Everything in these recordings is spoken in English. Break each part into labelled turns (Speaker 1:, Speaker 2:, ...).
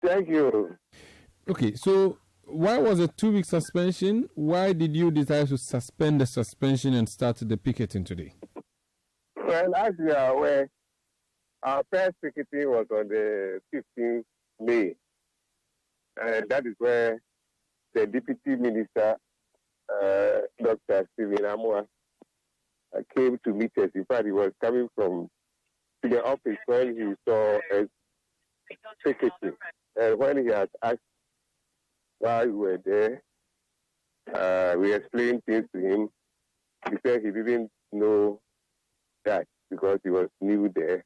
Speaker 1: Thank you.
Speaker 2: Okay, so why was a 2-week suspension? Why did you decide to suspend the suspension and start the picketing today?
Speaker 1: Well, as you are aware, our first picketing was on the 15th May. And that is where the Deputy Minister, Dr. Stephen Amwa, came to meet us. In fact, he was coming from to the office when he saw us picketing. And when he had asked why we were there, we explained things to him. He said he didn't know that because he was new there.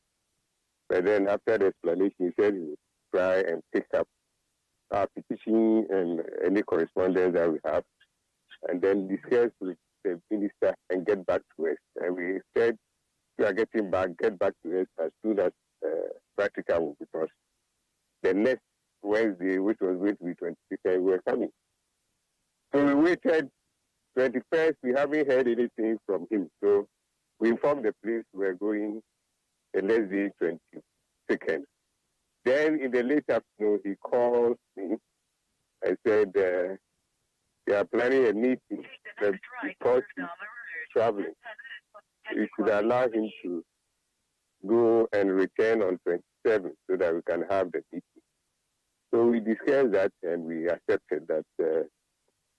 Speaker 1: But then after the explanation, he said he would try and pick up our petition and any correspondence that we have, and then discuss with the minister and get back to us. And we said we are getting back, get back to us as soon as practicable, because the next Wednesday, which was going to be 22nd, we were coming. So we waited 21st, we haven't heard anything from him. So we informed the police we were going the next day, 22nd. Then in the late afternoon, he called me and said they are planning a meeting because he's traveling. We should allow him to go and return on 27th so that we can have the meeting. So we discussed that and we accepted that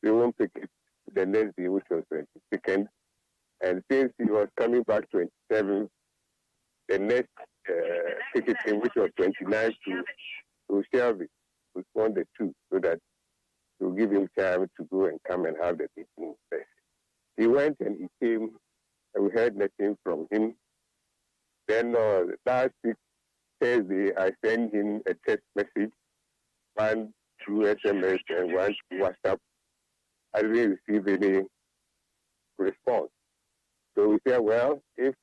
Speaker 1: we won't pick it the next day, which was 22nd. And since he was coming back 27th, the next ticketing, which was 29th to Shelby, we spawned the two so that to give him time to go and come and have the meeting first. He went and he came, and we heard nothing from him. Then last week, Thursday, I sent him a text message, one through SMS and one through WhatsApp. I didn't receive any response. So we said, well, if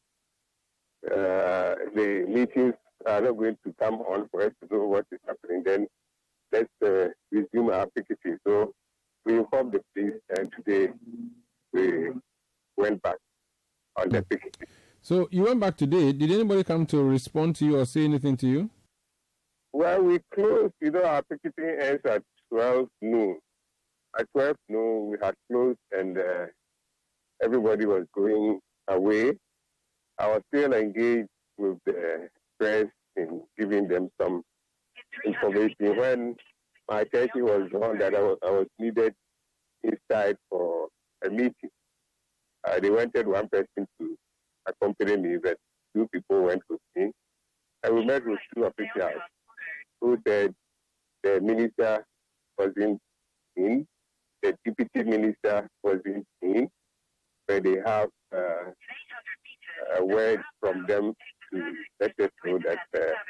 Speaker 1: the meetings are not going to come on for us to know what is happening, then let's resume our picketing. So we informed the police, and today we went back on the picketing.
Speaker 2: So you went back today. Did anybody come to respond to you or say anything to you?
Speaker 1: Well, we closed, our picketing ends at 12 noon. At 12 noon, we had closed and everybody was going away. I was still engaged with the press in giving them some information when my attention was on that I was needed inside for a meeting. They wanted one person to accompany me, but two people went with me. And we met with two officials who said the minister wasn't in, the deputy minister wasn't in, but they have a word from them to let us know that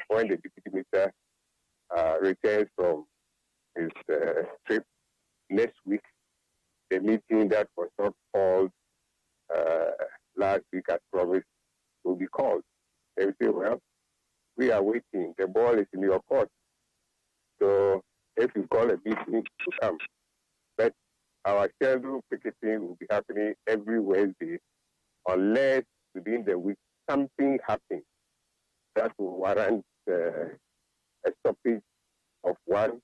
Speaker 1: when the deputy minister returns from his trip next week, the meeting that was not called last week as promised will be called. They will say, well, we are waiting. The ball is in your court. So if you call a meeting to come, but our scheduled picketing will be happening every Wednesday unless within the week something happens that will warrant a stoppage of one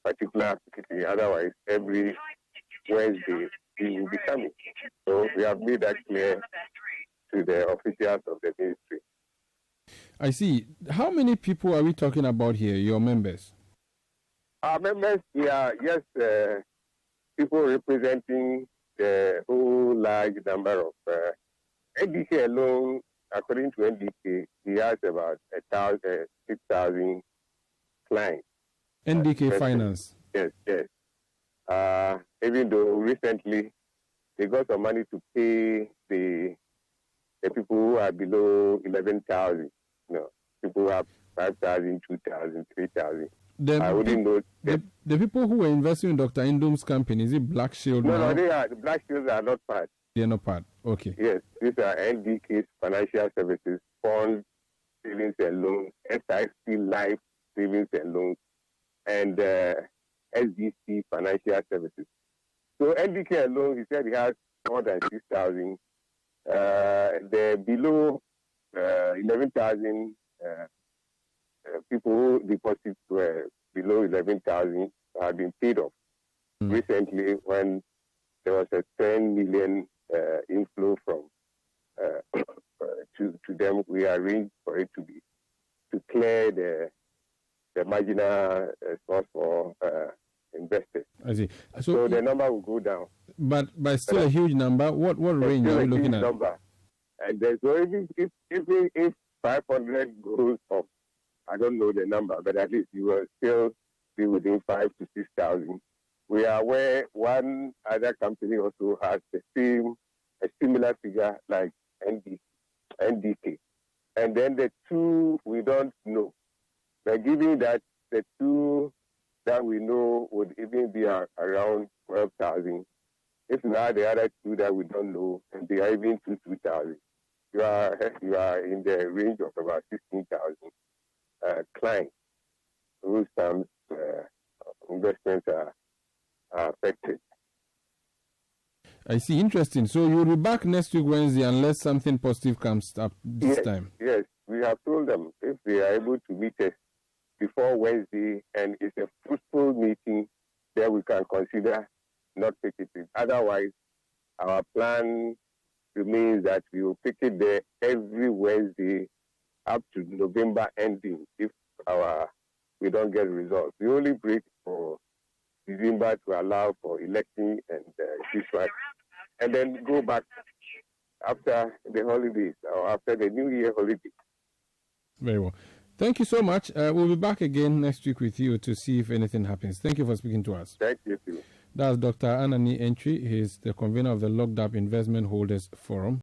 Speaker 1: particular picketing. Otherwise, every Wednesday we will be coming. So we have made that clear to the officials of the ministry.
Speaker 2: I see. How many people are we talking about here, your members?
Speaker 1: Our members, we are people representing the whole large number of NDK alone. According to NDK, he has about 6,000 clients.
Speaker 2: NDK Finance.
Speaker 1: Yes. Even though recently they got some money to pay the people who are below 11,000. People who have 5,000, 2,000, 3,000. I wouldn't know.
Speaker 2: The people who were investing in Dr. Indom's company, is it Black Shield?
Speaker 1: No, the Black Shields are not part.
Speaker 2: They're not part. Okay.
Speaker 1: Yes, these are NDK's Financial Services, Fund Savings and Loans, SIC Life Savings and Loans, and SDC Financial Services. So NDK alone, he said he has more than 6,000. The below 11,000 people who deposits were below 11,000 have been paid off. Recently, when there was a 10 million inflow from to them, we arranged for it to clear the marginal source for investors.
Speaker 2: I see.
Speaker 1: So the number will go down.
Speaker 2: But still a huge number. What range are we looking at?
Speaker 1: Number. And there's already, if 500 goes up, I don't know the number, but at least you will still be within 5,000 to 6,000. We are aware one other company also has a similar figure like NDK. And then the two we don't know. But given that the two that we know would even be around 12,000, if you add the other two that we don't know, and they are even 2,000, you are in the range of about 16,000 clients whose investments are affected.
Speaker 2: I see. Interesting. So you'll be back next week Wednesday unless something positive comes up this time.
Speaker 1: Yes, we have told them if they are able to meet us before Wednesday and it's a fruitful meeting, then we can consider not picketing. Otherwise, our plan remains that we will picket there every Wednesday up to November ending if we don't get results. We only break for December to allow for election and Christmas, and then go back after the holidays or after the New Year holiday. Very
Speaker 2: well. Thank you so much. We'll be back again next week with you to see if anything happens. Thank you for speaking to us.
Speaker 1: Thank you too.
Speaker 2: That's Dr. Anani Entry. He's the convener of the Locked Up Investment Holders Forum.